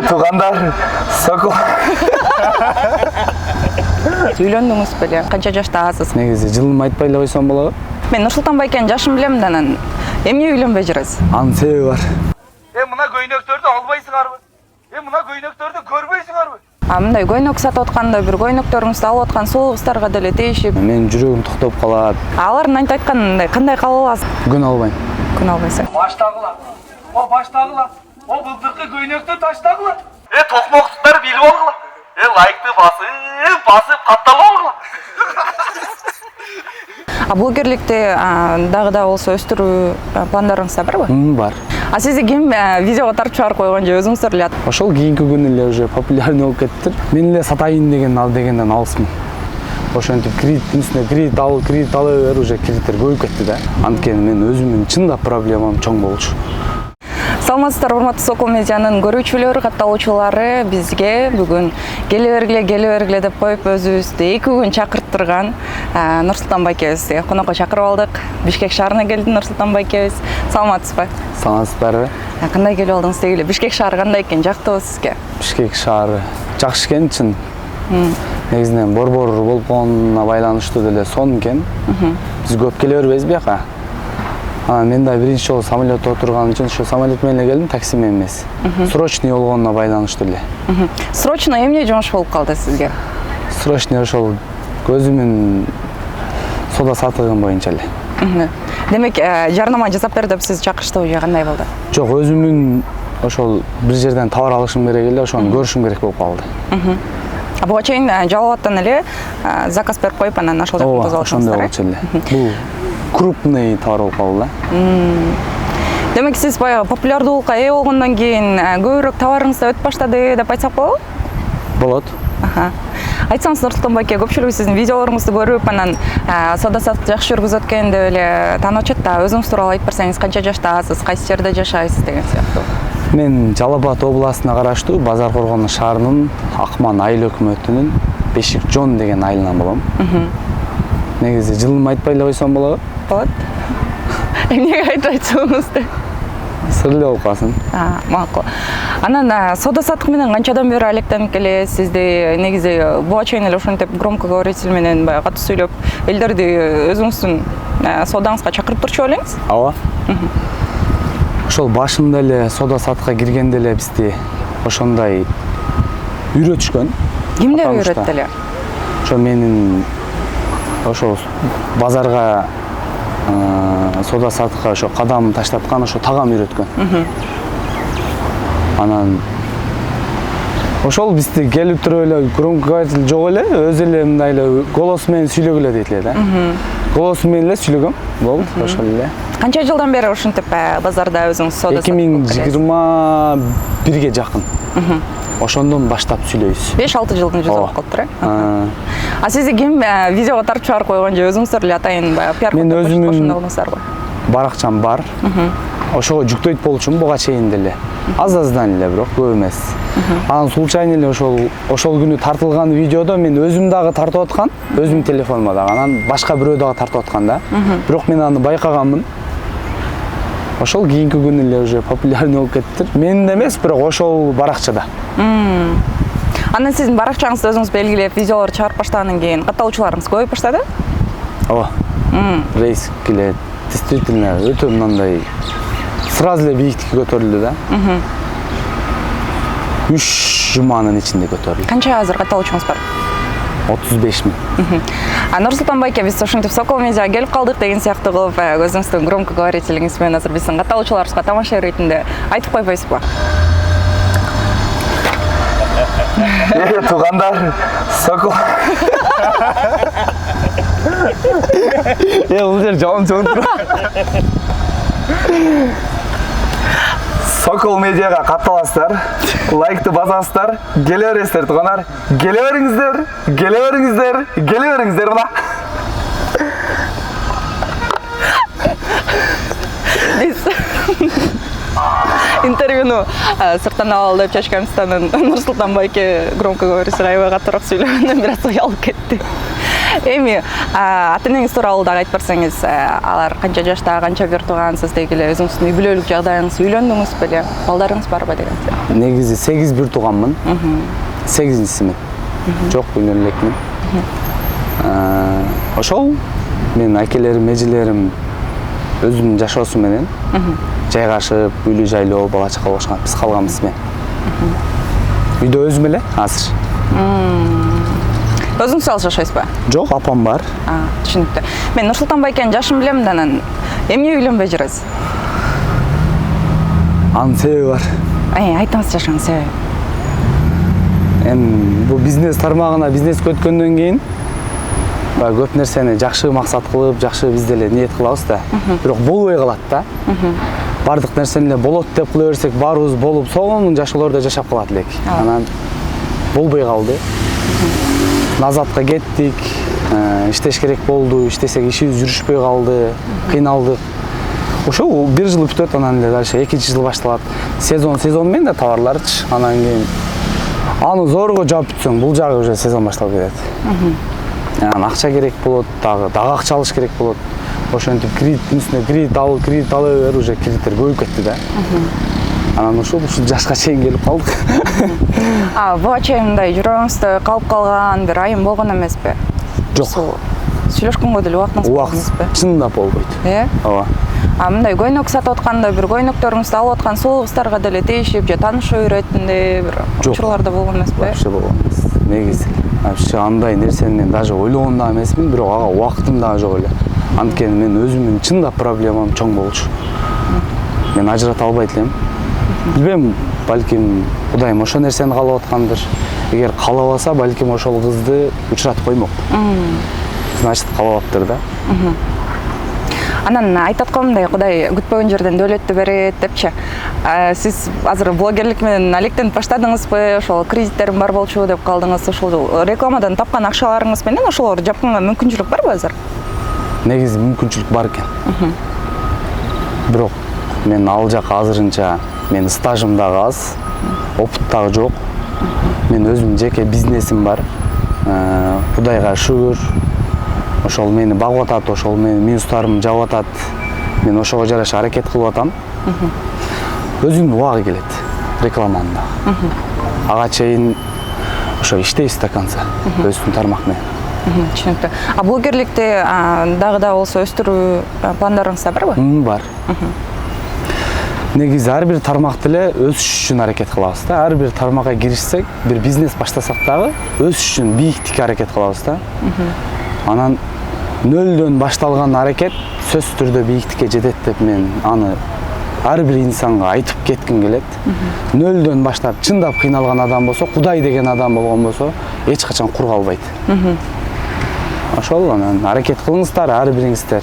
Туғандар, Сокол. Үйлөндүңүз беле? Канча жаштасыз? Негизи жылым айтпай эле койсом болобу? Мен Нурсултан байкенин жашын билем да анан. Эмне үйлөнбөй жүрөсүз? Анын себеби бар. Мына көйнөктөрдү албайсыңарбы? Мына көйнөктөрдү көрбөйсүңарбы? Мындай көйнөк сатып атканда бир көйнөктөрүңүздү алып аткан сулуу кыздарга деле тийишип. Менин жүрөгүм токтоп калат. Алардын ант айтканындай кандай кабыл аласыз? Күн албайм. Күн албайсың. Баштагыла. Баштагыла. Былтыркы көйнөктү таштагыла. Токмоктуктар билип алгыла. Лайкты басып каттап алгыла. Блогерликти дагы да болсо өстүрүү пландарыңызда барбы? Бар. Сизди ким видеого тартып чыгарып койгон же өзүңүздөр эле? Ошол кийинки күнү эле уже популярный болуп кеттир. Мен эле сатайын дегенден алысмын. Ошентип кредиттин үстүнө кредит ала бер, уже кредиттер көбөйүп кетти да. Анткени мен өзүмдүн чындап проблемам чоң болчу. Саламатсыздар, урматтуу Сокол медианын көрүүчүлөрү, катталуучулары, бизге бүгүн келе бергиле деп коюп өзүбүздү 2 күн чакырттырган Нурсултан байкебизди конокко чакырып алдык. Бишкек шаарына келди Нурсултан байкебиз. Саламатсызбы? Саламатсыздарбы? Кандай келип алдыңыз дегиле? Бишкек шаары кандай экен? Жактыбы сизге? Бишкек шаары жакшы экен, чын. Негизинен борбор болуп калганына байланыштуу деле сонун экен. Биз көп келе бербейбиз бияка. Мен да биринчи жолу самолетто отурган үчүн ошо самолет менен эле келдим, такси менен эмес. Срочный болгонуна байланыштуу эле. Срочно эмне жумуш болуп калды сизге? Срочный ошол өзүмдүн сода сатыгым боюнча эле. Демек, жарнама жасап бер деп сиз чакырыштыбы же кандай болду? Жок, өзүмдүн ошол бир жерден товар алышым керек эле, ошону көрүшүм керек болуп калды. Буга чейин Жалалаттан эле заказ берип коюп, анан ошол жактан тозалдыңыздар. Ошондой болчу эле. Бул крупный товар болуп калды да. Демек, сиз баягы популярдуулукка ээ болгондон кийин көбүрөөк товарыңызда өтүп баштады деп айтсак болобу? Болот. Айтсаңыз, Нурсултан байке, көпчүлүгү сиздин видеолоруңузду көрүп, анан сода сатып жакшы жүргүзөт экен деп эле таанып атышат да. Өзүңүз тууралуу айтып берсеңиз, канча жаштасыз, кайсы жерде жашайсыз деген сыяктуу. Мен Жалал Абад областына караштуу Базар Коргону шаарынын Акман айыл өкмөтүнүн Бешик Жон деген айылынан болом. Негизи жылым айтпай эле койсом болобу? Болот. Эмнеге айтпай айтсаңызды? Сыр эле болуп калсын. Макул. Анан сода сатык менен канчадан бери алектенип келесиз? Сизди негизи буга чейин эле ошентип громкоговоритель менен баягы катуу сүйлөп, элдерди өзүңүздүн содаңызга чакырып турчу белеңиз? Ооба. Ошол башында эле сода сатыкка киргенде эле бизди ошондой үйрөтүшкөн. Кимдер үйрөттү эле? Ошо менин ошол базарга сода сатыкка ошо кадам таштаткан ошо тагам үйрөткөн. Анан ошол бизди келип туруп эле громкоговоритель жок эле, өзү эле мындай эле голос менен сүйлөгүлө дейт эле да. Голос менен эле сүйлөгөм. Болду, ошол эле. Канча жылдан бери ушинтип базарда өзүңүз сода сатып? 2021ге жакын. Ошондон баштап сүйлөйбүз. 5-6 жылдын жүзү болуп калыптыр, э? Сизди ким видеого тартып чыгарып койгон же өзүңүздөр эле атайын пиар мен өзүмдүн болдуңуздарбы? Баракчам бар. Ошого жүктөйт болчумун буга чейин деле. Аз-аздан эле, бирок көп эмес. Анан случайно эле ошол күнү тартылган видеодо мен өзүм дагы тартып аткан, өзүмдүн телефонума дагы, анан башка бирөө дагы тартып аткан да. Бирок мен аны байкаганмын. Ошол кийинки күнү эле уже популярный болуп кеттир. Мен эмес, бирок ошол баракчада. Анан сиздин баракчаңызды өзүңүз белгилеп, видеолор чыгарып баштагандан кийин катталуучуларыңыз көбөйүп баштады? Ооба. Рейс келет. Действительно, өтө мындай сразу эле бийиктикке көтөрүлдү да. 3 жуманын ичинде көтөрүлдү. Канча азыр катталуучуңуз бар? 35 000. Нурсултан байке, биз ошентип Сокол медиа келип калдык деген сыяктуу кылып, өзүңүздүн громкоговорителиңиз менен азыр биздин катталуучуларыбызга тамаша иретинде айтып койбойсузбу? Тугандар, Сокол. Бул жер жаман чоң турат. Сокол медиага катталасыздар, лайкты басасыздар, келе бересиздер тугандар. Келе бериңиздер мына. Интервьюну сырттан алалы деп чечкенбиз, Нурсултан байке громкоговоритель аябай катуураак сүйлөгөндөн бир аз уялып кетти. Эми ата энеңиз тууралуу дагы айтып берсеңиз, алар канча жашта, канча бир туугансыз деги эле өзүңүздүн үй бүлөлүк жагдайыңыз, үйлөндүңүз беле, балдарыңыз барбы деген сыяктуу. Негизи 8 бир тууганмын. 8-симин. Жок, үйлөнүп элекмин. Ошол мен акелерим, эжелерим өзүнүн жашоосу менен жайгашып, үйлүү жайлоо, бала чака болушкан. Биз калганбыз мен. Үйдө өзүм эле азыр. Өзүңүз алып жашайсызбы? Жок, апам бар. Түшүнүктүү. Мен Нурсултан байкенин жашын билем да, анан эмне үйлөнбөй жүрөсүз? Анын себеби бар. Айтыңыз жашаганын себеби. Эми бул бизнес тармагына бизнеске өткөндөн кийин баягы көп нерсени жакшы максат кылып, жакшы биз деле ниет кылабыз да. Бирок болбой калат да. Бардык нерсени эле болот деп кыла берсек, баарыбыз болуп, сонун жашоолордо жашап калат элек. Анан болбой калды. Назатка кеттик. Иштеш керек болду, иштесек ишибиз жүрүшпөй калды, кыйналдык. Ошол бир жыл бүтөт, анан эле дальше экинчи жыл башталат. Сезон менен да товарларчы. Анан кийин аны зорго жаап бүтсөң, бул жагы уже сезон башталып кетет. Анан акча керек болот, дагы акча алыш керек болот. Ошентип кредиттин үстүнө кредит ала бер, уже кредиттер көбөйүп кетти да. Анан ушул жашка чейин келип калдык. Буга чейин мындай жүрөгүңүздө калып калган бир айым болгон эмеспи? Жок. Сүйлөшкөнгө деле убактыңыз болгон эмеспи? Чындап болбойт. Ооба. Мындай көйнөк сатып атканда бир көйнөктөрүңүздү алып аткан сулуу кыздарга деле тийишип, же таанышуу иретинде бир учурларда болгон эмеспи? Вообще болгон эмес. Негизи вообще андай нерсени мен даже ойлогон да эмесмин, бирок ага убактым дагы жок эле. Анткени мен өзүмдүн чындап проблемам чоң болчу. Мен ажырата албайт элем. Билбейм, балким Кудайым ошол нерсени каалап аткандыр. Эгер каалабаса, балким ошол кызды учуратып коймок. Значит, каалабаптыр да. Анан айтат го мындай, Кудай күтпөгөн жерден дөөлөттү берет депчи. Сиз азыр блогерлик менен алектенип баштадыңызбы? Ошол кредиттерим бар болчу деп калдыңыз. Ошол рекламадан тапкан акчаларыңыз менен ошолорду жапканга мүмкүнчүлүк барбы азыр? Негизи мүмкүнчүлүк бар экен. Бирок мен ал жака азырынча менин стажым дагы аз, опыт дагы жок. Мен өзүмдүн жеке бизнесим бар. Кудайга шүгүр. Ошол мени багып атат, ошол менин минустарымды жаап атат. Мен ошого жараша аракет кылып атам. Өзүнүн убагы келет рекламанын да. Ага чейин ошо иштейбиз до конца. Өзүнүн тармак менен. Түшүнүктүү. Блогерликти дагы да болсо өстүрүү пландарыңызда барбы? Бар. Негизи ар бир тармакты эле өсүш үчүн аракет кылабыз да. Ар бир тармакка киришсек, бир бизнес баштасак дагы өсүш үчүн бийиктикке аракет кылабыз да. Анан нөлдөн башталган аракет сөзсүз түрдө бийиктикке жетет деп мен аны ар бир инсанга айтып кетким келет. Нөлдөн баштап чындап кыйналган адам болсо, Кудай деген адам болгон болсо, эч качан кур калбайт. Ошол анан аракет кылыңыздар, ар бириңиздер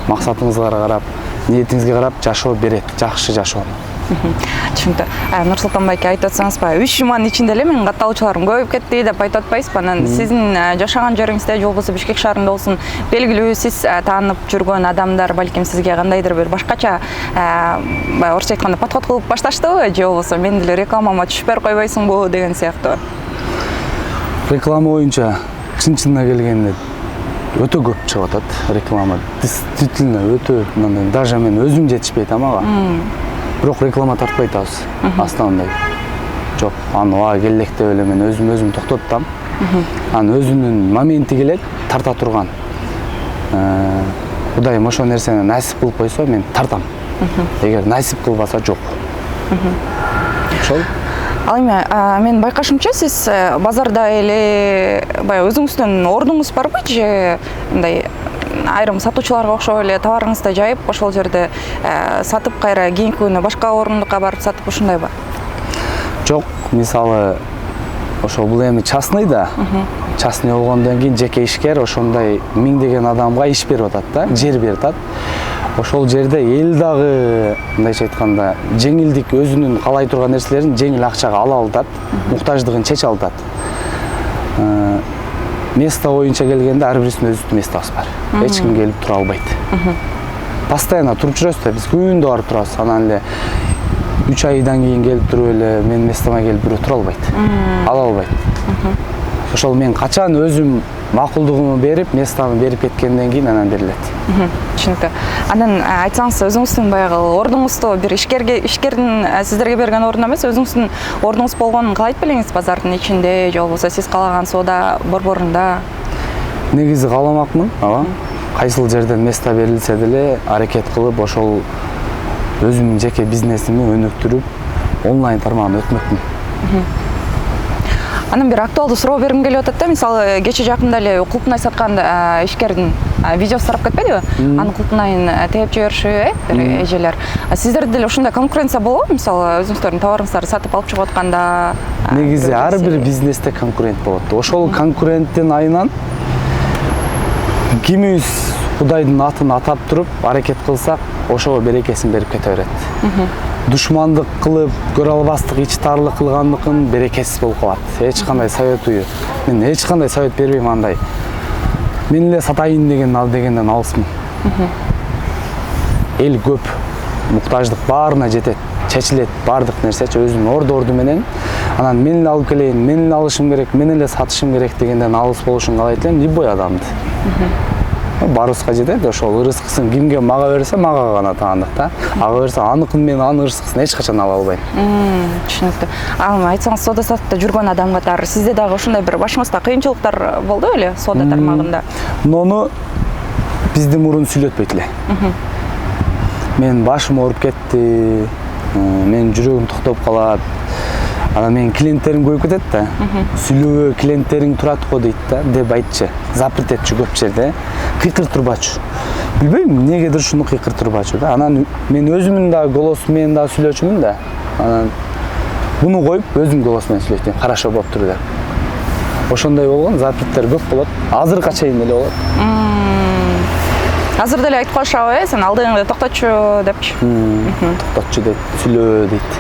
максатыңызга карап, ниетиңизге карап жашоо берет, жакшы жашоону. Түшүнүктүү. Нурсултан байке айтып атсаңызбы, 3 жуманын ичинде эле менин катталуучуларым көбөйүп кетти деп айтып атпайсызбы? Анан сиздин жашаган жериңизде же болбосо Бишкек шаарында болсун, белгилүү сиз таанып жүргөн адамдар балким сизге кандайдыр бир башкача баягы орусча айтканда подход кылып башташтыбы, же болбосо мен деле рекламама түшүп берип койбойсуңбу деген сыяктуу? Реклама боюнча чын-чынына келгенде өтө көп чыгып атат реклама. Действительно өтө, даже мен өзүм жетишпей атам ага. Бирок реклама тартпай атабыз. Основной. Жок, аны ага келек деп эле мен өзүм токтоттам. Анын өзүнүн моменти келет, тарта турган. Кудайым ошол нерсени насип кылып койсо, мен тартам. Эгер насип кылбаса жок. Ошол. Ал эми мен байкашымча сиз базарда эле баягы өзүңүздүн ордуңуз барбы, же мындай айрым сатуучуларга окшоп эле товарыңызды жайып, ошол жерде сатып кайра кийинки күнү башка орундукка барып сатып ушундайбы? Жок, мисалы ошол бул эми частный да. Частный болгондон кийин жеке ишкер ошондой миңдеген адамга иш берип атат да, жер берип атат. Ошол жерде эл дагы мындайча айтканда жеңилдик өзүнүн каалай турган нерселерин жеңил акчага ала алат, муктаждыгын чече алат. Место боюнча келгенде ар бирибиздин өзүбүздүн местобуз бар. Эч ким келип тура албайт. Постоянно туруп жүрөбүз да, биз күндө барып турабыз. Анан эле 3 айдан кийин келип туруп эле менин местома келип бирөө тура албайт. Ала албайт. Ошол мен качан өзүм макулдугун берип, местаны берип кеткенден кийин анан берилет. Түшүнүктүү. Анан айтсаңыз, өзүңүздүн баягы ордуңузду бир ишкердин сиздерге берген ордун эмес, өзүңүздүн ордуңуз болгонун каалайт белеңиз базардын ичинде, же болбосо сиз каалаган соода борборунда? Негизи кааламакмын, ооба. Кайсыл жерден место берилсе деле аракет кылып, ошол өзүмдүн жеке бизнесимди өнүктүрүп, онлайн тармагына өтмөкмүн. Анан бир актуалдуу суроо бергим келип атат да. Мисалы, кече жакында эле Кулпунай саткан ишкердин видеосу тарап кетпедиби? Аны Кулпунайын тээп жибериши, эжелер. Сиздерде деле ушундай конкуренция болобу? Мисалы, өзүңүздөрдүн товарыңыздарды сатып алып чыгып атканда? Негизи ар бир бизнесте конкурент болот. Ошол конкуренттин айынан кимибиз Кудайдын атын атап туруп аракет кылсак, ошого берекесин берип кете берет. Душмандык кылып, көрө албастык, ич тарлык кылгандыкын берекесиз болуп калат. Эч кандай совет уyu. Мен эч кандай совет бербейм андай. Мен эле сатайын дегенден алысмын. Эл көп, муктаждык баарына жетет, чечилет баардык нерсечи өзүнүн орду менен. Анан мен эле алып келейин, мен эле алышым керек, мен эле сатышым керек дегенден алыс болушун каалайт элем любой адамды. Барыбызга жетет, ошол ырыскысын кимге мага берсе, мага гана таандык да. Ага берсе, аныкын мен анын ырыскысын эч качан ала албайм. Түшүнүктүү. Айтсаңыз, соода саттыкта жүргөн адам катары сизде дагы ушундай бир башыңызда кыйынчылыктар болду беле соода тармагында? Нону бизди мурун сүйлөтпөйт эле. Мен башым ооруп кетти, мен жүрөгүм токтоп калат. Анан менин клиенттерим көбөйүп кетет да. Сүйлөбө клиенттериң турат го дейт да, деп айтчы. Запрет этчү көп жерде. Кыйкырып турбачу. Билбейм, эмнегедир ушуну кыйкырып турбачу да. Анан мен өзүмдүн да голосум менен да сүйлөчүмүн да. Анан буну коюп өзүм голос менен сүйлөйт эм, хорошо болуптур деп. Ошондой болгон, запреттер көп болот. Азыркыга чейин эле болот. Азыр деле айтып калышабы, сен алдыңды токтотчу депчи. Токтотчу дейт, сүйлөө дейт.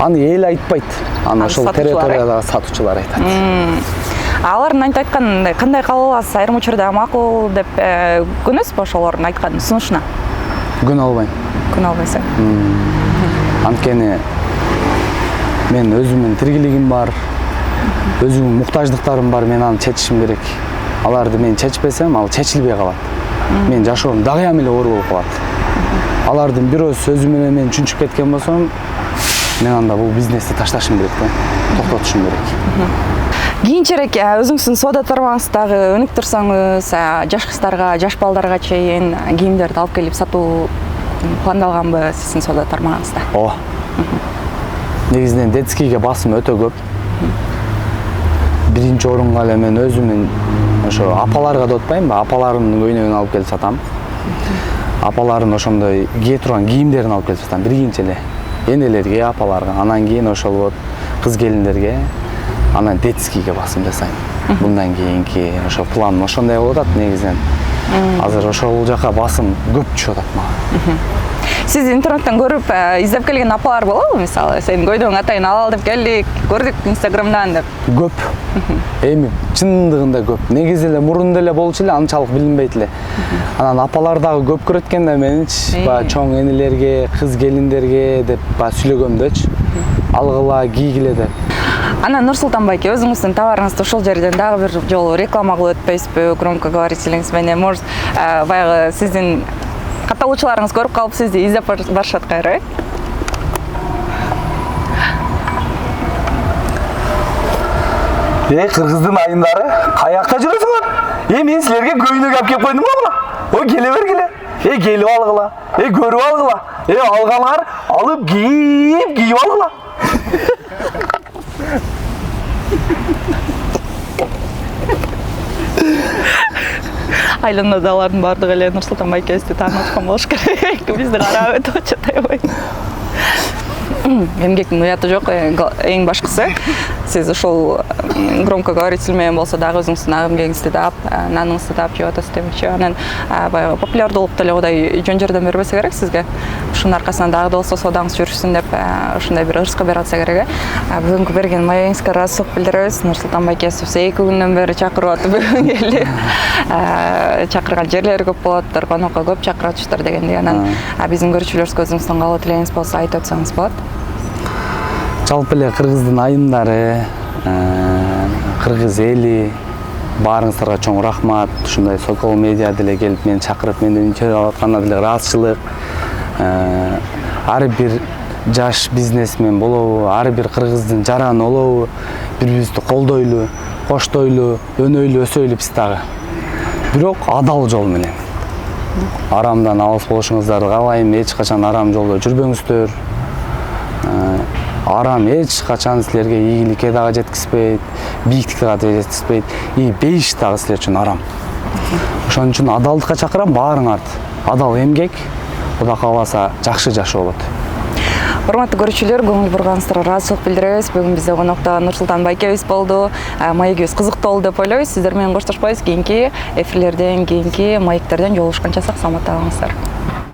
Аны эл айтпайт. Аны ошол территориядагы сатуучулар айтат. Алардын айткан кандай кабыл аласыз? Айрым учурда макул деп көнөсүзбү ошолордун айткан сунушуна? Көнө албайм. Көнө албайсың. Анткени мен өзүмдүн тиргилигим бар, өзүмдүн муктаждыктарым бар, мен аны чечишим керек. Аларды мен чечпесем, ал чечилбей калат. Мен жашоом дагыям эле оор болуп калат. Алардын бирөө сөзү менен мен чүнчүп кеткен болсом, мен анда бул бизнести ташташым керек да, токтотушум керек. Кийинчерээк өзүңүздүн соода тармагыңыздагы өнүктүрсөңүз, жаш кыздарга, жаш балдарга чейин кийимдерди алып келип сатуу пландалганбы сиздин соода тармагыңызда? Ооба. Негизинен детскийге басым өтө көп. Биринчи орунга эле мен өзүмдүн ошо апаларга да отпаймынбы, апаларымдын көйнөгүн алып келип сатам. Апаларын ошондой кие турган кийимдерин алып келип сатам биринчи эле. Энелерге, апаларга, анан кийин ошол вот кыз келиндерге, анан детскийге басым жасайм. Мындан кийинки ошо планым ошондой болуп атат негизинен. Азыр ошол жака басым көп түшүп атат мага. Сиз интернеттен көрүп издеп келген апалар болобу? Мисалы, сен көйдөң атайын алал деп келдик, көрдүк Инстаграмдан деп. Көп. Эми чындыгында көп. Негизи эле мурун деле болчу эле, анчалык билинбейт эле. Анан апалар дагы көп көрөт экен да меничи, баягы чоң энелерге, кыз келиндерге деп баягы сүйлөгөмдөчү. Алгыла, кийгиле деп. Анан Нурсултан байке, өзүңүздүн товарыңызды ошол жерден дагы бир жолу реклама кылып өтпөйсүзбү? Громкоговорителиңиз менен, может, баягы сиздин катталуучуларыңыз көрүп калып сизди издеп барышат кайра, Кыргыздын айындары каякта жүрөсүңөр? Мен силерге көйнөк алып келип койдум го. Ой, келе бергиле. Келип алгыла. Көрүп алгыла. Алганыңар алып кийип алгыла. Айланада алардын баардыгы эле Нурсултан байкебизди таанып аткан болуш керек. Бизди карап өтүп атышат аябай. Эмгектин уяты жок, эң башкысы сиз ушул громкоговоритель менен болсо дагы өзүңүздүн эмгегиңизди таап, наныңызды таап жеп атасыз демекчи. Анан баягы популярдуулук деле кудай жөн жардам бербесе керек сизге. Ушунун аркасынан дагы да болсо соодаңыз жүрүшсүн деп ушундай бир ырыска берип атса керек. Бүгүнкү берген маегиңизге ыраазычылык билдиребиз. Нурсултан байкебиз 2 күндөн бери чакырып атып бүгүн келди. Чакырган жерлери көп болот, конокко көп чакырачыптыр дегенди. Анан биздин көрүүчүлөрүбүзгө өзүңүздүн каалоо тилегиңиз болсо айтып өтсөңүз болот. Жалпы эле кыргыздын айымдары, кыргыз эли Баарыңыздарга чоң рахмат. Ушундай Сокол медиа деле келип мени чакырып, менден интервью алып атканына деле ыраазычылык. Ар бир жаш бизнесмен болобу, ар бир кыргыздын жараны болобу, бири-бирибизди колдойлу, коштойлу, өнөйлү, өсөйлү биз дагы. Бирок адал жол менен. Арамдан алыс болушуңуздарды каалайм. Эч качан арам жолдо жүрбөңүздөр. Арам эч качан силерге ийгиликке дагы жеткизбейт, бийиктикке дагы жеткизбейт, и бейиш дагы силер үчүн арам. Ошон үчүн адалдыкка чакырам, баарыңарды. Адал эмгек, Кудай кааласа жакшы жашоо болот. Урматтуу көрүүчүлөр, көңүл бурганыңыздарга ыраазычылык билдиребиз. Бүгүн бизде конокто Нурсултан Байкебиз болду. Маегибиз кызыктуу болду деп ойлойбуз. Сиздер менен коштошпойбуз. Кийинки эфирлерден, кийинки маектерден жолугушканча сак саламатта калыңыздар.